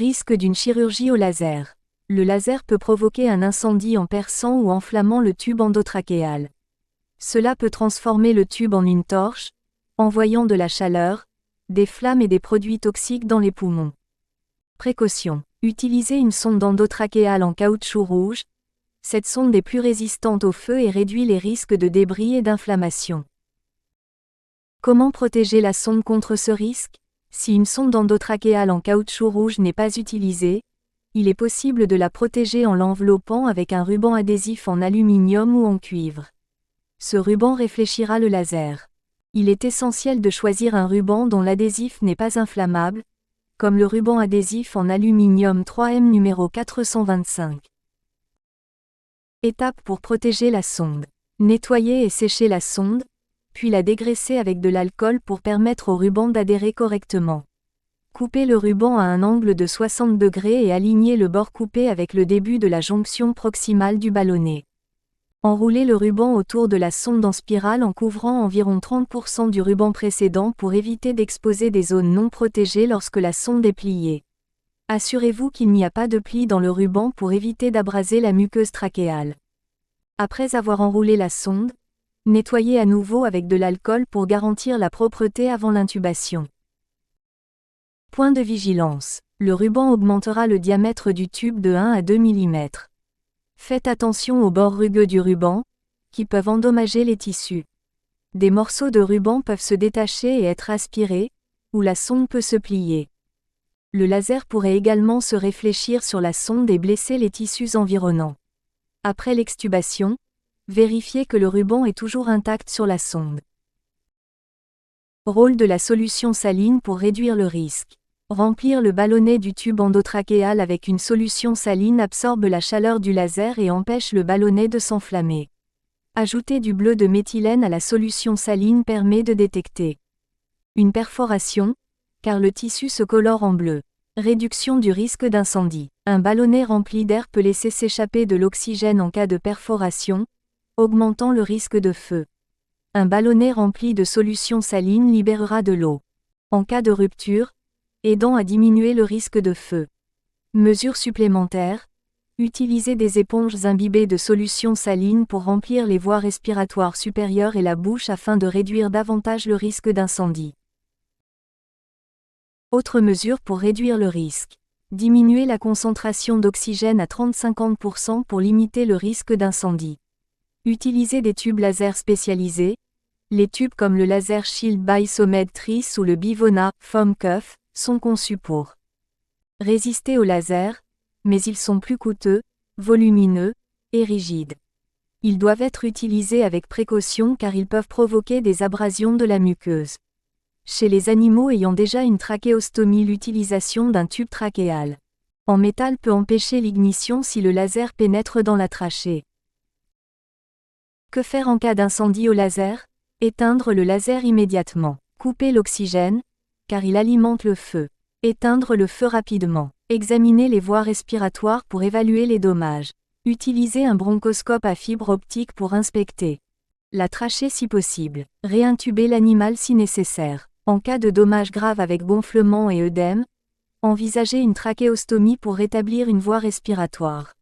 Risque d'une chirurgie au laser. Le laser peut provoquer un incendie en perçant ou enflammant le tube endotrachéal. Cela peut transformer le tube en une torche, envoyant de la chaleur, des flammes et des produits toxiques dans les poumons. Précaution. Utilisez une sonde endotrachéale en caoutchouc rouge. Cette sonde est plus résistante au feu et réduit les risques de débris et d'inflammation. Comment protéger la sonde contre ce risque? Si une sonde endotrachéale en caoutchouc rouge n'est pas utilisée, il est possible de la protéger en l'enveloppant avec un ruban adhésif en aluminium ou en cuivre. Ce ruban réfléchira le laser. Il est essentiel de choisir un ruban dont l'adhésif n'est pas inflammable, comme le ruban adhésif en aluminium 3M numéro 425. Étape pour protéger la sonde. Nettoyer et sécher la sonde, puis la dégraisser avec de l'alcool pour permettre au ruban d'adhérer correctement. Coupez le ruban à un angle de 60 degrés et alignez le bord coupé avec le début de la jonction proximale du ballonnet. Enroulez le ruban autour de la sonde en spirale en couvrant environ 30% du ruban précédent pour éviter d'exposer des zones non protégées lorsque la sonde est pliée. Assurez-vous qu'il n'y a pas de plis dans le ruban pour éviter d'abraser la muqueuse trachéale. Après avoir enroulé la sonde, nettoyez à nouveau avec de l'alcool pour garantir la propreté avant l'intubation. Point de vigilance. Le ruban augmentera le diamètre du tube de 1 à 2 mm. Faites attention aux bords rugueux du ruban, qui peuvent endommager les tissus. Des morceaux de ruban peuvent se détacher et être aspirés, ou la sonde peut se plier. Le laser pourrait également se réfléchir sur la sonde et blesser les tissus environnants. Après l'extubation, vérifiez que le ruban est toujours intact sur la sonde. Rôle de la solution saline pour réduire le risque. Remplir le ballonnet du tube endotrachéal avec une solution saline absorbe la chaleur du laser et empêche le ballonnet de s'enflammer. Ajouter du bleu de méthylène à la solution saline permet de détecter une perforation, car le tissu se colore en bleu. Réduction du risque d'incendie. Un ballonnet rempli d'air peut laisser s'échapper de l'oxygène en cas de perforation, augmentant le risque de feu. Un ballonnet rempli de solution saline libérera de l'eau. En cas de rupture, aidant à diminuer le risque de feu. Mesures supplémentaires. Utilisez des éponges imbibées de solution saline pour remplir les voies respiratoires supérieures et la bouche afin de réduire davantage le risque d'incendie. Autre mesure pour réduire le risque. Diminuer la concentration d'oxygène à 30-50% pour limiter le risque d'incendie. Utilisez des tubes laser spécialisés. Les tubes comme le Laser Shield by Somed Tris ou le Bivona Foam Cuff sont conçus pour résister au laser, mais ils sont plus coûteux, volumineux et rigides. Ils doivent être utilisés avec précaution car ils peuvent provoquer des abrasions de la muqueuse. Chez les animaux ayant déjà une trachéostomie, l'utilisation d'un tube trachéal en métal peut empêcher l'ignition si le laser pénètre dans la trachée. Que faire en cas d'incendie au laser? Éteindre le laser immédiatement. Couper l'oxygène, car il alimente le feu. Éteindre le feu rapidement. Examiner les voies respiratoires pour évaluer les dommages. Utilisez un bronchoscope à fibre optique pour inspecter la trachée si possible. Réintuber l'animal si nécessaire. En cas de dommages graves avec gonflement et œdème, envisagez une trachéostomie pour rétablir une voie respiratoire.